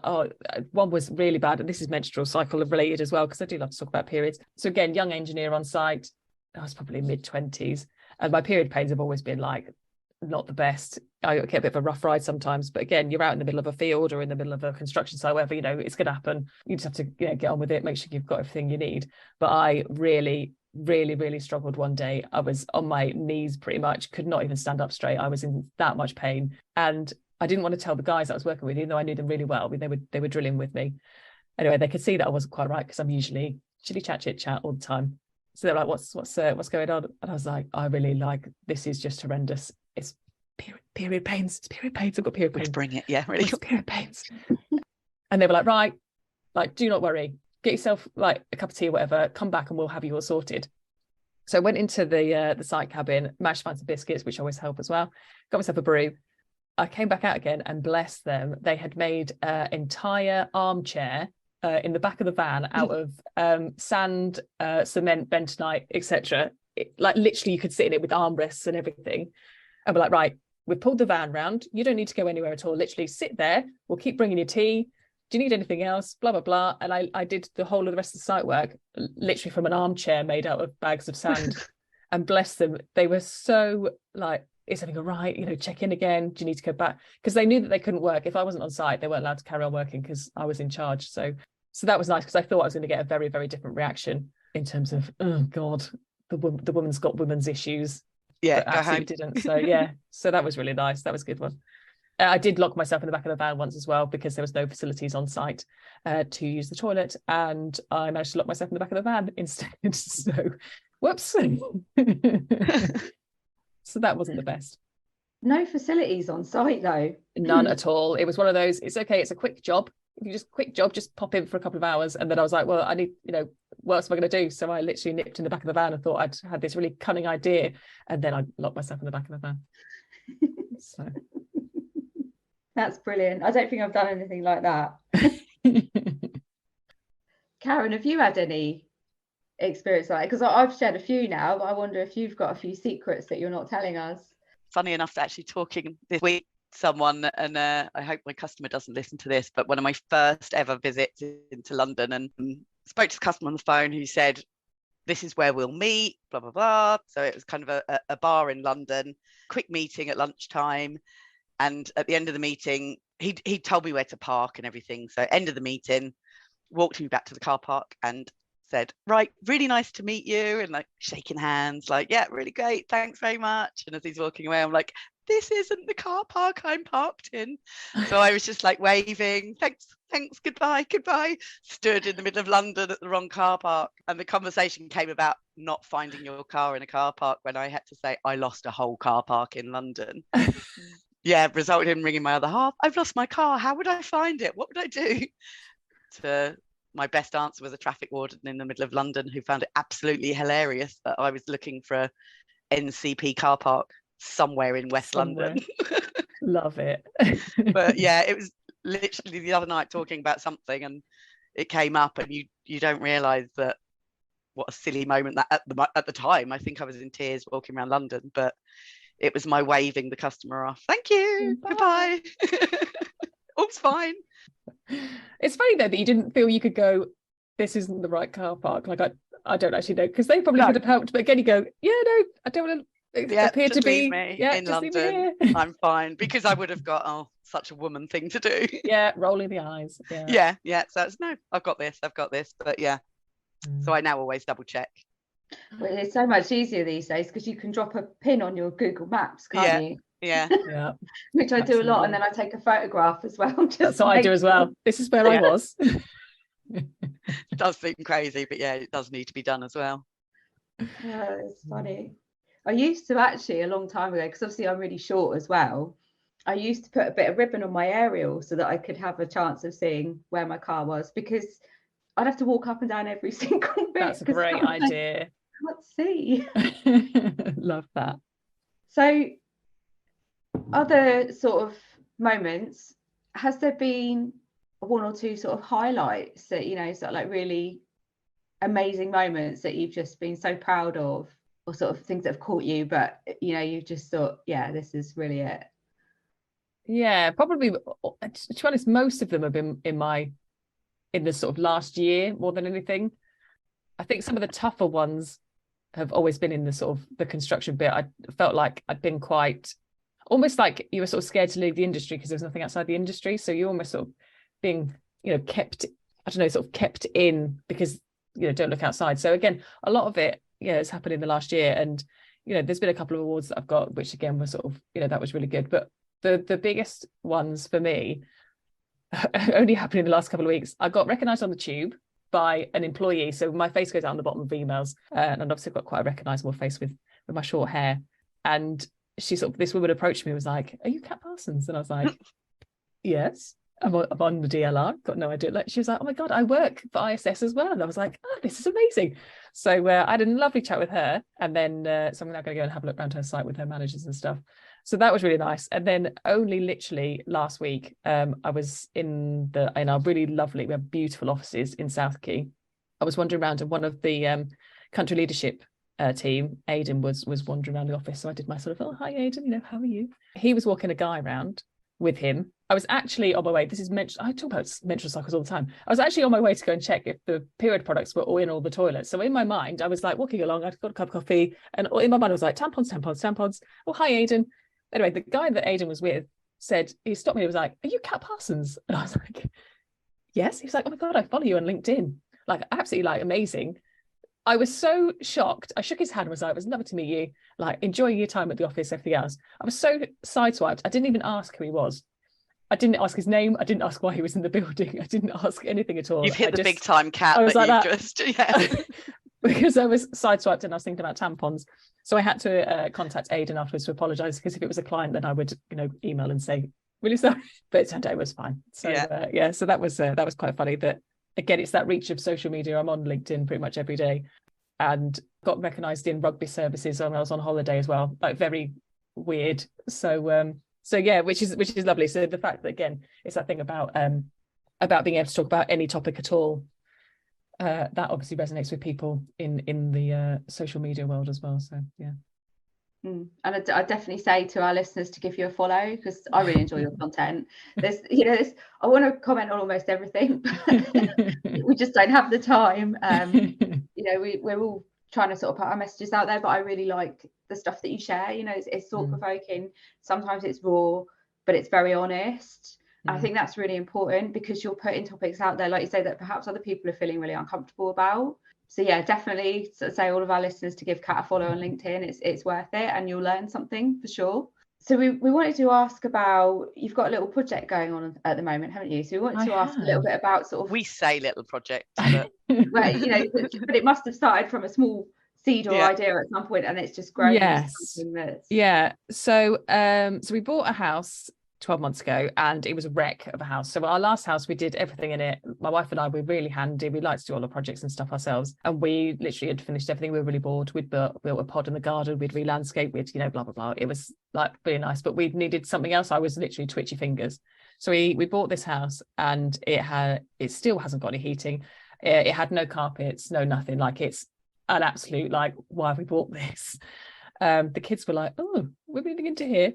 One was really bad, and this is menstrual cycle related as well, because I do love to talk about periods. So again, young engineer on site, I was probably mid-20s, and my period pains have always been like not the best. I get a bit of a rough ride sometimes, but again, you're out in the middle of a field or in the middle of a construction site, whatever, it's going to happen. You just have to get on with it, make sure you've got everything you need. But I really struggled one day. I was on my knees pretty much, could not even stand up straight. I was in that much pain, and I didn't want to tell the guys that I was working with, even though I knew them really well. They were drilling with me. Anyway, they could see that I wasn't quite right, because I'm usually chit chat all the time. So they're like, what's going on? And I was like, I really this is just horrendous. It's period pains. It's period pains. I've got period pains. Bring it, yeah, really. I've got period pains. And they were like, right, do not worry. Get yourself a cup of tea or whatever. Come back and we'll have you all sorted. So I went into the site cabin, managed to find some biscuits, which always help as well. Got myself a brew. I came back out again, and bless them, they had made an entire armchair in the back of the van out of sand, cement, bentonite, etc. Literally, you could sit in it with armrests and everything. And we're like, right, we've pulled the van round. You don't need to go anywhere at all. Literally sit there. We'll keep bringing you tea. Do you need anything else? Blah, blah, blah. And I did the whole of the rest of the site work, literally from an armchair made out of bags of sand. And bless them, they were so is everything all right? Check in again. Do you need to go back? Because they knew that they couldn't work. If I wasn't on site, they weren't allowed to carry on working because I was in charge. So that was nice, because I thought I was going to get a very, very different reaction in terms of, oh God, the woman's got women's issues. Yeah, but go absolutely home. didn't. So yeah, so that was really nice. That was a good one. I did lock myself in the back of the van once as well because there was no facilities on site to use the toilet, and I managed to lock myself in the back of the van instead. So, whoops. So that wasn't the best. No facilities on site though. None at all. It was one of those, it's okay, it's a quick job. If you just quick job, just pop in for a couple of hours. And then I was like, well, I need, what else am I going to do? So I literally nipped in the back of the van and thought I'd had this really cunning idea. And then I locked myself in the back of the van. So That's brilliant. I don't think I've done anything like that. Karen, have you had any experience like that? Because I've shared a few now, but I wonder if you've got a few secrets that you're not telling us. Funny enough, actually talking this week to someone, and I hope my customer doesn't listen to this, but one of my first ever visits into London, and spoke to the customer on the phone who said, this is where we'll meet, blah, blah, blah. So it was kind of a bar in London, quick meeting at lunchtime. And at the end of the meeting, he told me where to park and everything. So end of the meeting, walked me back to the car park and said, right, really nice to meet you, and like shaking hands, like, yeah, really great, thanks very much. And as he's walking away, I'm like, this isn't the car park I'm parked in. So I was just like waving, thanks, goodbye, stood in the middle of London at the wrong car park. And the conversation came about not finding your car in a car park, when I had to say I lost a whole car park in London. Yeah, resulted in ringing my other half. I've lost my car. How would I find it? What would I do? My best answer was a traffic warden in the middle of London who found it absolutely hilarious that I was looking for a NCP car park somewhere in West London. Love it. But yeah, it was literally the other night talking about something and it came up, and you don't realise that what a silly moment that at the time. I think I was in tears walking around London, but it was my waving the customer off. Thank you. Goodbye. All's fine. It's funny though that you didn't feel you could go, this isn't the right car park. Like I don't actually know, because they probably could have helped, but again you go, yeah, no, I don't want to appear to be in London. I'm fine, because I would have got, such a woman thing to do. Yeah, rolling the eyes. Yeah. So it's no, I've got this. But yeah. So I now always double check. Well, it's so much easier these days because you can drop a pin on your Google Maps, can't you? Yeah. Which I do a lot, and then I take a photograph as well. That's what I do as well. This is where I was. It does seem crazy, but yeah, it does need to be done as well. Yeah, it's funny. I used to actually, a long time ago, because obviously I'm really short as well, I used to put a bit of ribbon on my aerial so that I could have a chance of seeing where my car was, because I'd have to walk up and down every single bit. That's a great idea. Let's see. Love that. So other sort of moments, has there been one or two sort of highlights that, sort of like really amazing moments that you've just been so proud of, or sort of things that have caught you, but you've just thought, yeah, this is really it? Yeah, probably, to be honest, most of them have been in the sort of last year more than anything. I think some of the tougher ones have always been in the sort of the construction bit. I felt like I'd been quite, almost like you were sort of scared to leave the industry because there was nothing outside the industry. So you're almost sort of being, kept, I don't know, sort of kept in because, don't look outside. So again, a lot of it, has happened in the last year. And, there's been a couple of awards that I've got, which again were sort of, that was really good. But the biggest ones for me only happened in the last couple of weeks. I got recognised on the tube by an employee. So my face goes out on the bottom of emails, and obviously I've got quite a recognisable face with my short hair. And she this woman approached me and was like, are you Kat Parsons? And I was like, yes, I'm on the DLR, got no idea. She was like, oh my God, I work for ISS as well. And I was like, oh, this is amazing. So I had a lovely chat with her. And then so I'm now going to go and have a look around her site with her managers and stuff. So that was really nice. And then only literally last week, I was in our really lovely, we have beautiful offices in South Quay. I was wandering around, and one of the country leadership team, Aidan, was wandering around the office. So I did my sort of, oh, hi Aidan, how are you? He was walking a guy around with him. I was actually on my way. I talk about menstrual cycles all the time. I was actually on my way to go and check if the period products were all in all the toilets. So in my mind, I was like walking along, I'd got a cup of coffee, and in my mind I was like, tampons. Oh, hi Aidan. Anyway, the guy that Aidan was with he stopped me. He was like, are you Kat Parsons? And I was like, yes. He was like, oh my God, I follow you on LinkedIn. Like, absolutely, like, amazing. I was so shocked. I shook his hand and was like, it was lovely to meet you, like enjoying your time at the office, everything else. I was so sideswiped. I didn't even ask who he was. I didn't ask his name. I didn't ask why he was in the building. I didn't ask anything at all. You've hit the big time cat. I was like that. Just, yeah. Because I was sideswiped and I was thinking about tampons. So I had to contact Aidan afterwards to apologise, because if it was a client, then I would, email and say, really sorry. But it turned out it was fine. So so that was quite funny. That again, it's that reach of social media. I'm on LinkedIn pretty much every day, and got recognised in rugby services when I was on holiday as well. Like very weird. So yeah, which is lovely. So the fact that again, it's that thing about being able to talk about any topic at all. That obviously resonates with people in the social media world as well. So yeah. And I definitely say to our listeners to give you a follow, because I really enjoy your content. There's, I want to comment on almost everything, but we just don't have the time. We're all trying to sort of put our messages out there, but I really like the stuff that you share. It's thought provoking. Sometimes it's raw, but it's very honest. I think that's really important, because you're putting topics out there, like you say, that perhaps other people are feeling really uncomfortable about. So yeah, definitely say all of our listeners to give Kat a follow on LinkedIn. It's worth it, and you'll learn something for sure. So we wanted to ask about, you've got a little project going on at the moment, haven't you? So we wanted to ask a little bit about sort of, we say little project, but well, but it must have started from a small seed or idea at some point, and it's just grown into something that's... So we bought a house 12 months ago, and it was a wreck of a house. So our last house, we did everything in it. My wife and I were really handy. We like to do all the projects and stuff ourselves, and we literally had finished everything. We were really bored. We'd built a pod in the garden, we'd re-landscape, we'd blah blah blah. It was like really nice, but we needed something else. I was literally twitchy fingers. So we bought this house, and it still hasn't got any heating. It had no carpets, no nothing. Like, it's an absolute, like, why have we bought this? The kids were like, oh, we're moving into here.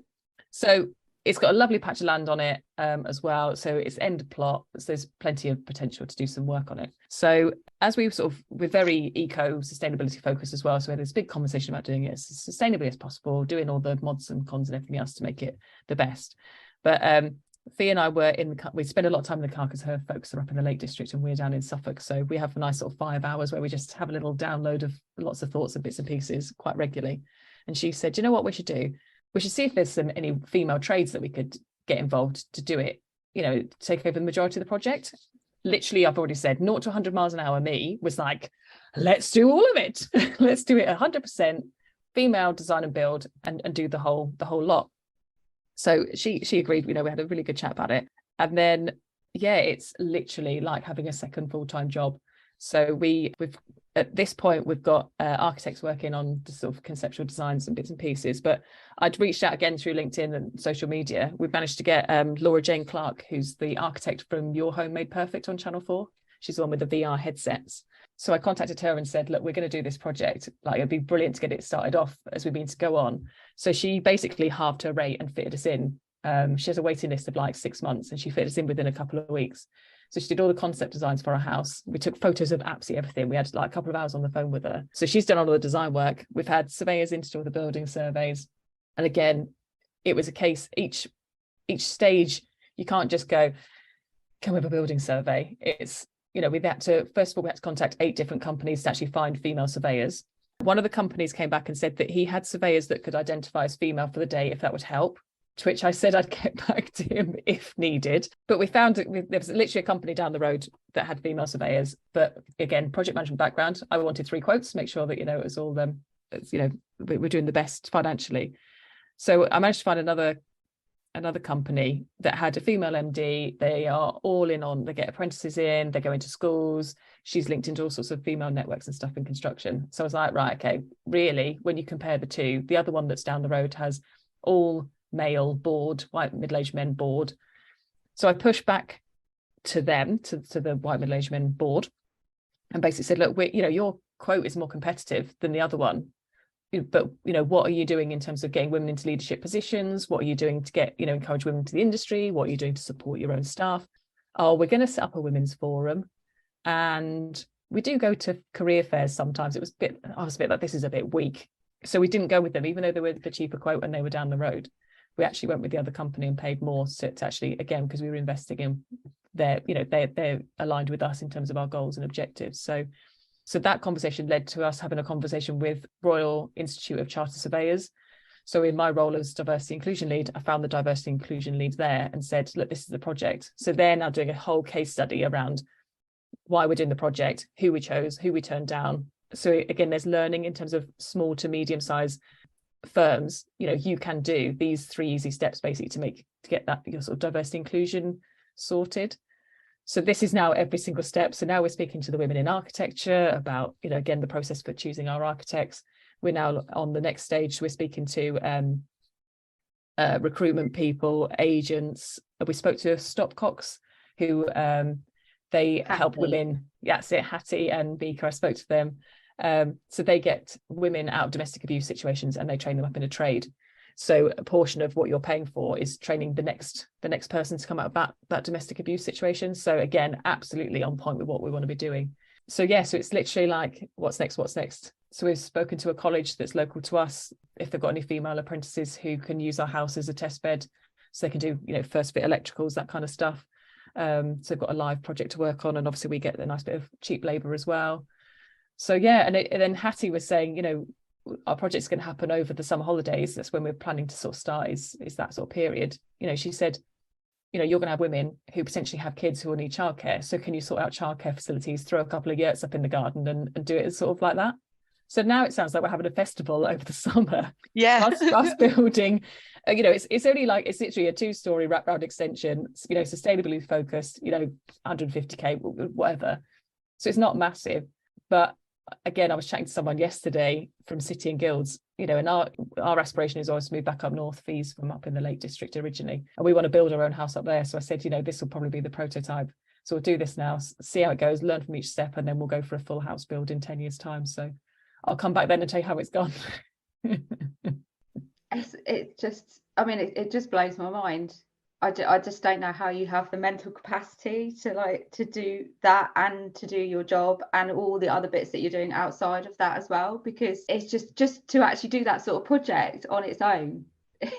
So it's got a lovely patch of land on it as well. So it's end plot. So there's plenty of potential to do some work on it. So as we're very sustainability focused as well. So we had this big conversation about doing it as sustainably as possible, doing all the mods and cons and everything else to make it the best. But Fee and I were we spend a lot of time in the car, because her folks are up in the Lake District and we're down in Suffolk. So we have a nice sort of 5 hours where we just have a little download of lots of thoughts and bits and pieces quite regularly. And she said, you know what we should do? We should see if there's any female trades that we could get involved to do it, take over the majority of the project. Literally, I've already said 0 to 100 miles an hour. Me was like, let's do all of it. Let's do it 100% female design and build, and do the whole lot. So she agreed. We had a really good chat about it. And then, it's literally like having a second full-time job. So we've at this point, we've got architects working on the sort of conceptual designs and bits and pieces, but I'd reached out again through LinkedIn and social media. We've managed to get Laura Jane Clark, who's the architect from Your Home Made Perfect on Channel 4. She's the one with the VR headsets. So I contacted her and said, look, we're going to do this project. Like, it'd be brilliant to get it started off as we mean to go on. So she basically halved her rate and fitted us in. She has a waiting list of like 6 months, and she fitted us in within a couple of weeks. So she did all the concept designs for our house. We took photos of absolutely everything. We had like a couple of hours on the phone with her. So she's done all the design work. We've had surveyors in to do all the building surveys. And again, it was a case, each stage, you can't just go, come with a building survey. It's, we had to contact 8 different companies to actually find female surveyors. One of the companies came back and said that he had surveyors that could identify as female for the day, if that would help. To which I said I'd get back to him if needed. But we found there was literally a company down the road that had female surveyors. But again, project management background, I wanted 3 quotes to make sure that, it was all we're doing the best financially. So I managed to find another company that had a female MD. They are all in on, they get apprentices in, they go into schools. She's linked into all sorts of female networks and stuff in construction. So I was like, right, okay, really, when you compare the two, the other one that's down the road has all male board, white middle-aged men board. So I pushed back to them, to the white middle-aged men board, and basically said, look, your quote is more competitive than the other one, but what are you doing in terms of getting women into leadership positions? What are you doing to get encourage women to the industry? What are you doing to support your own staff? Oh, we're going to set up a women's forum, and we do go to career fairs sometimes. I was a bit like, this is a bit weak, so we didn't go with them, even though they were the cheaper quote and they were down the road. We actually went with the other company and paid more to actually, again, because we were investing in they're aligned with us in terms of our goals and objectives. So So that conversation led to us having a conversation with Royal Institute of Chartered Surveyors. So in my role as diversity inclusion lead, I found the diversity inclusion lead there and said, look, this is the project. So they're now doing a whole case study around why we're doing the project, who we chose, who we turned down. So again, there's learning in terms of small to medium size firms. You can do these 3 easy steps basically to get that your sort of diversity inclusion sorted. So this is now every single step. So now we're speaking to the women in architecture about, again, the process for choosing our architects. We're now on the next stage. We're speaking to recruitment people, agents. We spoke to Stopcocks, who they help women. Yeah, that's it, Hattie and Beaker. I spoke to them. So they get women out of domestic abuse situations and they train them up in a trade. So a portion of what you're paying for is training the next person to come out of that domestic abuse situation. So again, absolutely on point with what we want to be doing. So yeah, so it's literally like, what's next? So we've spoken to a college that's local to us, if they've got any female apprentices who can use our house as a test bed, so they can do, first fit electricals, that kind of stuff. So they've got a live project to work on, and obviously we get a nice bit of cheap labour as well. So yeah, and then Hattie was saying, our project's going to happen over the summer holidays. That's when we're planning to sort of start, is that sort of period. She said, you're going to have women who potentially have kids who will need childcare. So can you sort out childcare facilities, throw a couple of yurts up in the garden and do it sort of like that? So now it sounds like we're having a festival over the summer. Yeah. us building, it's only like, it's literally a 2-story wraparound extension, sustainably focused, 150k, whatever. So it's not massive. But again, I was chatting to someone yesterday from City and Guilds, and our aspiration is always to move back up north, fees from up in the Lake District originally. And we want to build our own house up there. So I said, this will probably be the prototype. So we'll do this now, see how it goes, learn from each step, and then we'll go for a full house build in 10 years' time. So I'll come back then and tell you how it's gone. It just blows my mind. I just don't know how you have the mental capacity to do that and to do your job and all the other bits that you're doing outside of that as well, because it's just to actually do that sort of project on its own.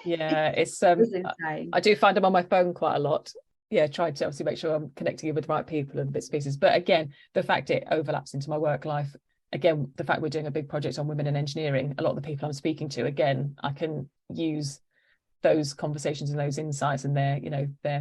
Yeah, it's insane. I do find I'm on my phone quite a lot. Yeah, trying to obviously make sure I'm connecting with the right people and bits and pieces. But again, the fact it overlaps into my work life. Again, the fact we're doing a big project on women in engineering, a lot of the people I'm speaking to, again, I can use those conversations and those insights and their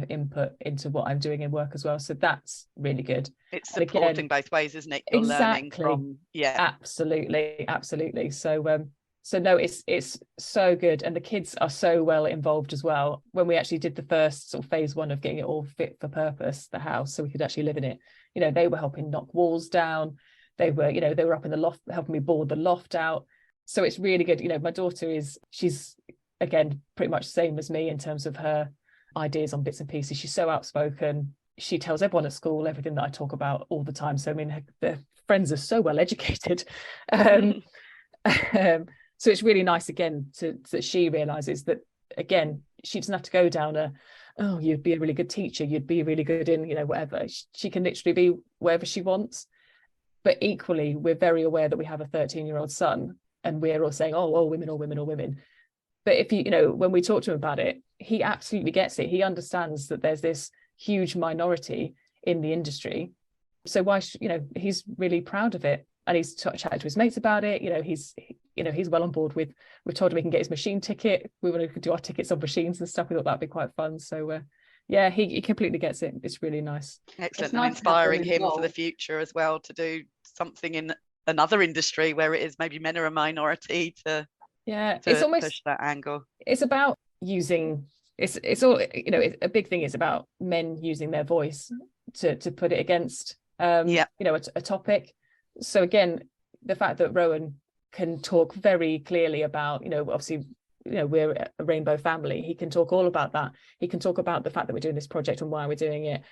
input into what I'm doing in work as well. So that's really good. It's supporting both ways, isn't it? You're learning from, absolutely. So no, it's so good, and the kids are so well involved as well. When we actually did the first sort of phase 1 of getting it all fit for purpose, the house, so we could actually live in it, they were helping knock walls down. They were up in the loft helping me board the loft out. So it's really good. My daughter she's again pretty much the same as me in terms of her ideas on bits and pieces. She's so outspoken. She tells everyone at school everything that I talk about all the time. So the friends are so well educated. So it's really nice again that she realizes that, again, she doesn't have to go down you'd be a really good teacher, you'd be really good in whatever. She can literally be wherever she wants. But equally, we're very aware that we have a 13-year-old son, and we're all saying, oh, all women, all women, all women. But if when we talk to him about it, he absolutely gets it. He understands that there's this huge minority in the industry. So why, he's really proud of it. And he's chatted to his mates about it. He's well on board with, we've told him he can get his machine ticket. We want to do our tickets on machines and stuff. We thought that'd be quite fun. So yeah, he completely gets it. It's really nice. Excellent. And inspiring him for the future as well, to do something in another industry where it is maybe men are a minority, to it's almost push that angle. It's about using, it's all, a big thing is about men using their voice to put it against a topic. So again, the fact that Rowan can talk very clearly about, obviously, we're a rainbow family. He can talk all about that. He can talk about the fact that we're doing this project and why we're doing it.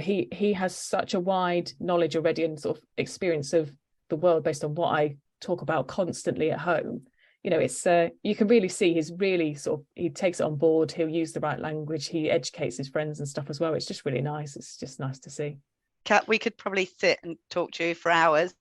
He has such a wide knowledge already and sort of experience of the world based on what I talk about constantly at home. It's you can really see he's really he takes it on board. He'll use the right language. He educates his friends and stuff as well. It's just really nice. It's just nice to see. Kat, we could probably sit and talk to you for hours,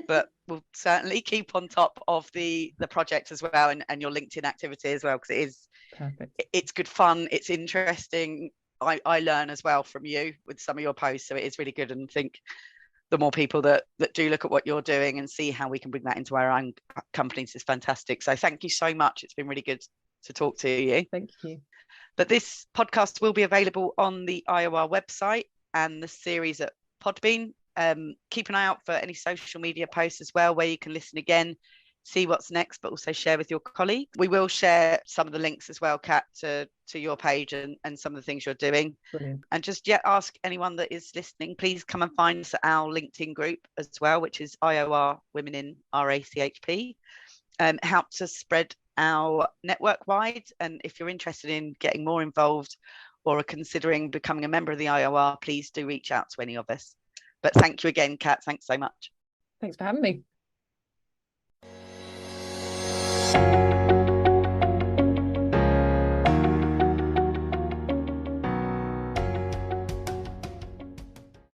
but we'll certainly keep on top of the project as well, and your LinkedIn activity as well, because it is perfect. It's good fun. It's interesting. I learn as well from you with some of your posts, so it is really good. And I think the more people that do look at what you're doing and see how we can bring that into our own companies is fantastic. So thank you so much. It's been really good to talk to you. Thank you. But this podcast will be available on the IOR website and the series at Podbean. Keep an eye out for any social media posts as well, where you can listen again, see what's next, but also share with your colleagues. We will share some of the links as well, Kat, to your page and some of the things you're doing. Brilliant. And just ask anyone that is listening, please come and find us at our LinkedIn group as well, which is IOR Women in RACHP. Help to spread our network wide. And if you're interested in getting more involved or are considering becoming a member of the IOR, please do reach out to any of us. But thank you again, Kat. Thanks so much. Thanks for having me.